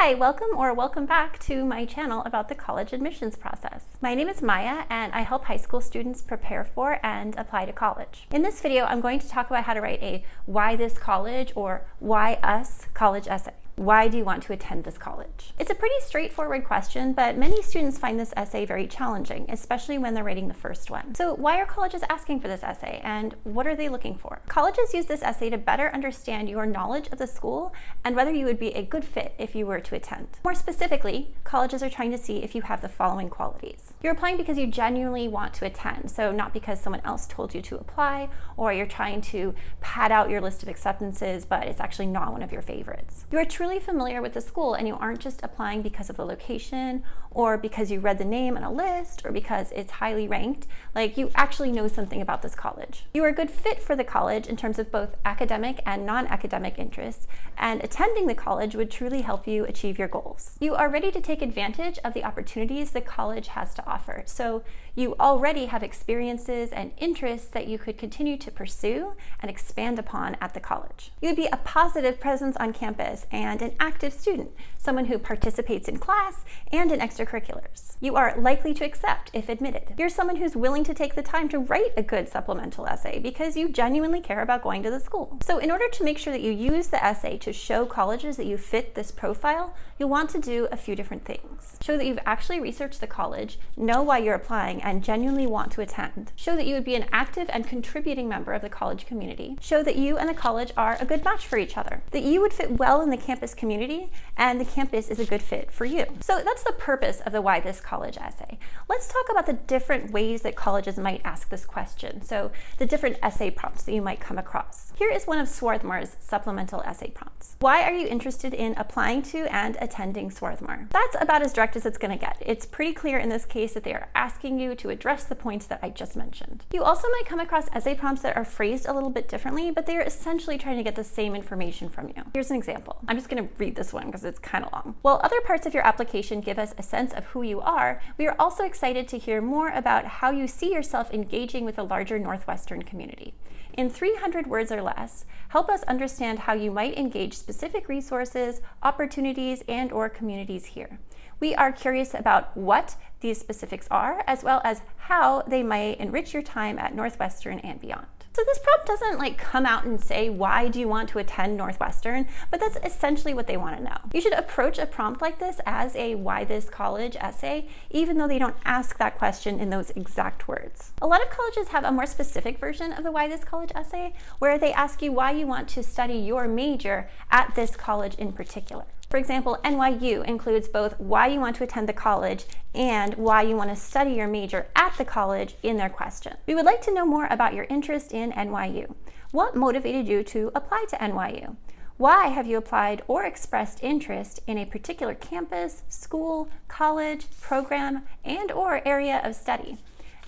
Hi, welcome back to my channel about the college admissions process. My name is Maya and I help high school students prepare for and apply to college. In this video, I'm going to talk about how to write a why this college or why us college essay. Why do you want to attend this college? It's a pretty straightforward question, but many students find this essay very challenging, especially when they're writing the first one. So why are colleges asking for this essay and what are they looking for? Colleges use this essay to better understand your knowledge of the school and whether you would be a good fit if you were to attend. More specifically, colleges are trying to see if you have the following qualities. You're applying because you genuinely want to attend, so not because someone else told you to apply, or you're trying to pad out your list of acceptances, but it's actually not one of your favorites. You are truly familiar with the school and you aren't just applying because of the location or because you read the name on a list or because it's highly ranked. Like, you actually know something about this college. You are a good fit for the college in terms of both academic and non-academic interests, and attending the college would truly help you achieve your goals. You are ready to take advantage of the opportunities the college has to offer. So you already have experiences and interests that you could continue to pursue and expand upon at the college. You would be a positive presence on campus and an active student, someone who participates in class and in extracurriculars. You are likely to accept if admitted. You're someone who's willing to take the time to write a good supplemental essay because you genuinely care about going to the school. So in order to make sure that you use the essay to show colleges that you fit this profile, you'll want to do a few different things. Show that you've actually researched the college, know why you're applying, and genuinely want to attend. Show that you would be an active and contributing member of the college community. Show that you and the college are a good match for each other, that you would fit well in the campus community and the campus is a good fit for you. So that's the purpose of the Why This College essay. Let's talk about the different ways that colleges might ask this question. So the different essay prompts that you might come across. Here is one of Swarthmore's supplemental essay prompts. Why are you interested in applying to and attending Swarthmore? That's about as direct as it's going to get. It's pretty clear in this case that they are asking you to address the points that I just mentioned. You also might come across essay prompts that are phrased a little bit differently, but they are essentially trying to get the same information from you. Here's an example. I'm just going to read this one because it's kind of long. While other parts of your application give us a sense of who you are, we are also excited to hear more about how you see yourself engaging with the larger Northwestern community. In 300 words or less, help us understand how you might engage specific resources, opportunities, and/or communities here. We are curious about what these specifics are, as well as how they might enrich your time at Northwestern and beyond. So this prompt doesn't come out and say, why do you want to attend Northwestern? But that's essentially what they want to know. You should approach a prompt like this as a why this college essay, even though they don't ask that question in those exact words. A lot of colleges have a more specific version of the why this college essay, where they ask you why you want to study your major at this college in particular. For example, NYU includes both why you want to attend the college and why you want to study your major at the college in their question. We would like to know more about your interest in NYU. What motivated you to apply to NYU? Why have you applied or expressed interest in a particular campus, school, college, program, and/or area of study?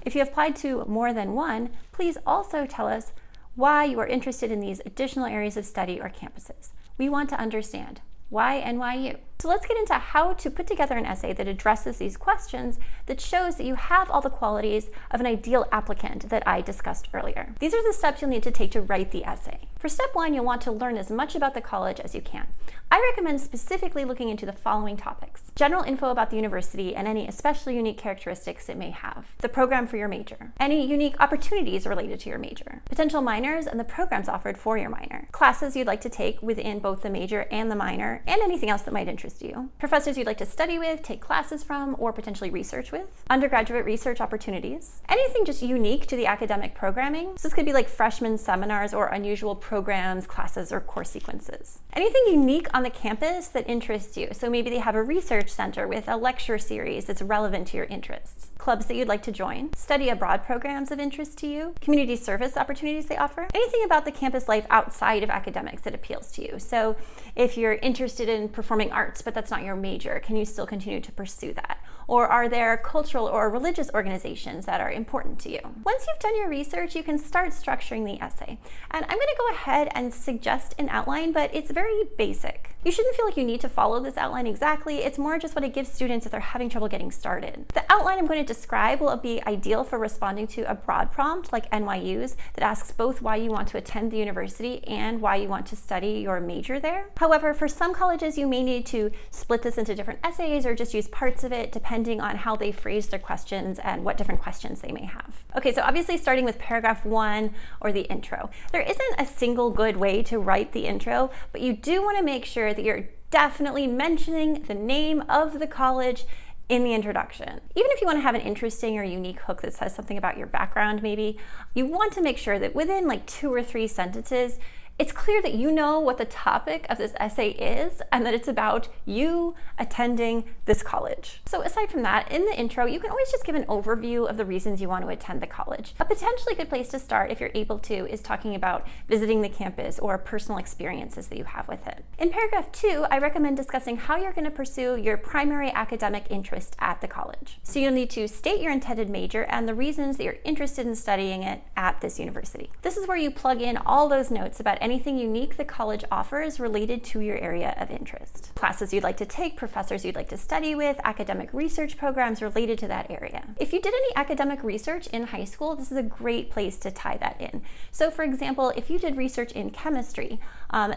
If you have applied to more than one, please also tell us why you are interested in these additional areas of study or campuses. We want to understand. Why NYU? So let's get into how to put together an essay that addresses these questions, that shows that you have all the qualities of an ideal applicant that I discussed earlier. These are the steps you'll need to take to write the essay. For step one, you'll want to learn as much about the college as you can. I recommend specifically looking into the following topics: general info about the university and any especially unique characteristics it may have, the program for your major, any unique opportunities related to your major, potential minors and the programs offered for your minor, classes you'd like to take within both the major and the minor, and anything else that might interest you, professors you'd like to study with, take classes from, or potentially research with, undergraduate research opportunities, anything just unique to the academic programming. So this could be like freshman seminars or unusual programs, classes, or course sequences. Anything unique on the campus that interests you. So maybe they have a research center with a lecture series that's relevant to your interests, clubs that you'd like to join, study abroad programs of interest to you, community service opportunities they offer, anything about the campus life outside of academics that appeals to you. So if you're interested in performing arts, but that's not your major, can you still continue to pursue that? Or are there cultural or religious organizations that are important to you? Once you've done your research, you can start structuring the essay. And I'm going to go ahead and suggest an outline, but it's very basic. You shouldn't feel like you need to follow this outline exactly. It's more just what it gives students if they're having trouble getting started. The outline I'm going to describe will be ideal for responding to a broad prompt like NYU's that asks both why you want to attend the university and why you want to study your major there. However, for some colleges, you may need to split this into different essays or just use parts of it depending on how they phrase their questions and what different questions they may have. Okay, so obviously starting with paragraph 1 or the intro. There isn't a single good way to write the intro, but you do want to make sure that you're definitely mentioning the name of the college in the introduction. Even if you want to have an interesting or unique hook that says something about your background maybe, you want to make sure that within like 2 or 3 sentences, it's clear that you know what the topic of this essay is and that it's about you attending this college. So aside from that, in the intro, you can always just give an overview of the reasons you want to attend the college. A potentially good place to start, if you're able to, is talking about visiting the campus or personal experiences that you have with it. In paragraph 2, I recommend discussing how you're going to pursue your primary academic interest at the college. So you'll need to state your intended major and the reasons that you're interested in studying it at this university. This is where you plug in all those notes about anything unique the college offers related to your area of interest. Classes you'd like to take, professors you'd like to study with, academic research programs related to that area. If you did any academic research in high school, this is a great place to tie that in. So for example, if you did research in chemistry,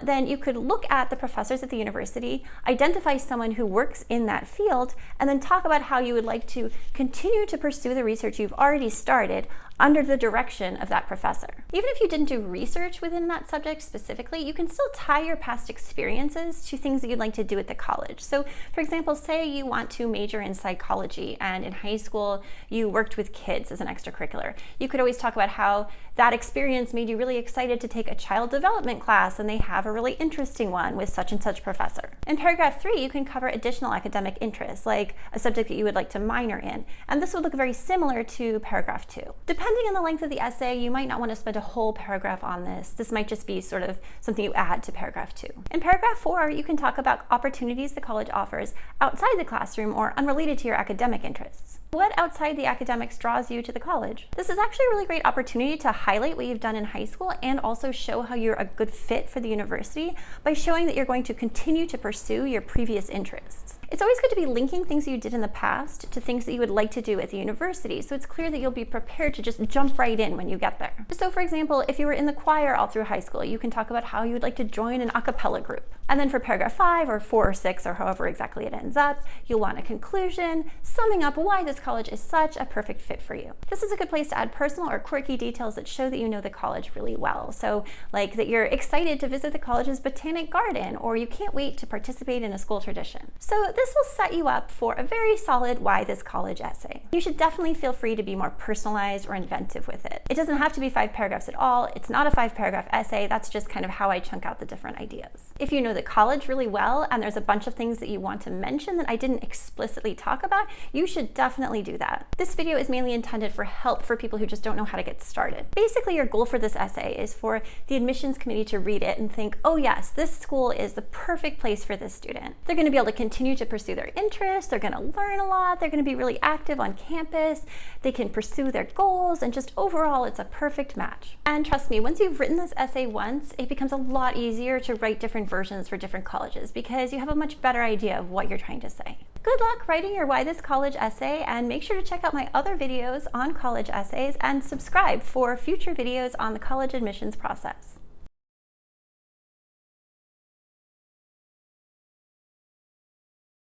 then you could look at the professors at the university, identify someone who works in that field, and then talk about how you would like to continue to pursue the research you've already started under the direction of that professor. Even if you didn't do research within that subject specifically, you can still tie your past experiences to things that you'd like to do at the college. So for example, say you want to major in psychology and in high school you worked with kids as an extracurricular. You could always talk about how that experience made you really excited to take a child development class and they have a really interesting one with such and such professor. In paragraph 3, you can cover additional academic interests, like a subject that you would like to minor in, and this would look very similar to paragraph 2. Depending on the length of the essay, you might not want to spend a whole paragraph on this. This might just be sort of something you add to paragraph 2. In paragraph 4, you can talk about opportunities the college offers outside the classroom or unrelated to your academic interests. What outside the academics draws you to the college? This is actually a really great opportunity to highlight what you've done in high school and also show how you're a good fit for the university by showing that you're going to continue to pursue your previous interests. It's always good to be linking things you did in the past to things that you would like to do at the university, so it's clear that you'll be prepared to just jump right in when you get there. So for example, if you were in the choir all through high school, you can talk about how you would like to join an a cappella group. And then for paragraph 5 or 4 or 6 or however exactly it ends up, you'll want a conclusion, summing up why this college is such a perfect fit for you. This is a good place to add personal or quirky details that show that you know the college really well. So like that you're excited to visit the college's botanic garden, or you can't wait to participate in a school tradition. So this will set you up for a very solid why this college essay. You should definitely feel free to be more personalized or inventive with it. It doesn't have to be 5 paragraphs at all. It's not a 5-paragraph essay. That's just kind of how I chunk out the different ideas. If you know the college really well and there's a bunch of things that you want to mention that I didn't explicitly talk about, you should definitely do that. This video is mainly intended for help for people who just don't know how to get started. Basically, your goal for this essay is for the admissions committee to read it and think, oh yes, this school is the perfect place for this student. They're going to be able to continue to pursue their interests, they're going to learn a lot, they're going to be really active on campus, they can pursue their goals, and just overall it's a perfect match. And trust me, once you've written this essay once, it becomes a lot easier to write different versions for different colleges because you have a much better idea of what you're trying to say. Good luck writing your Why This College essay, and make sure to check out my other videos on college essays and subscribe for future videos on the college admissions process.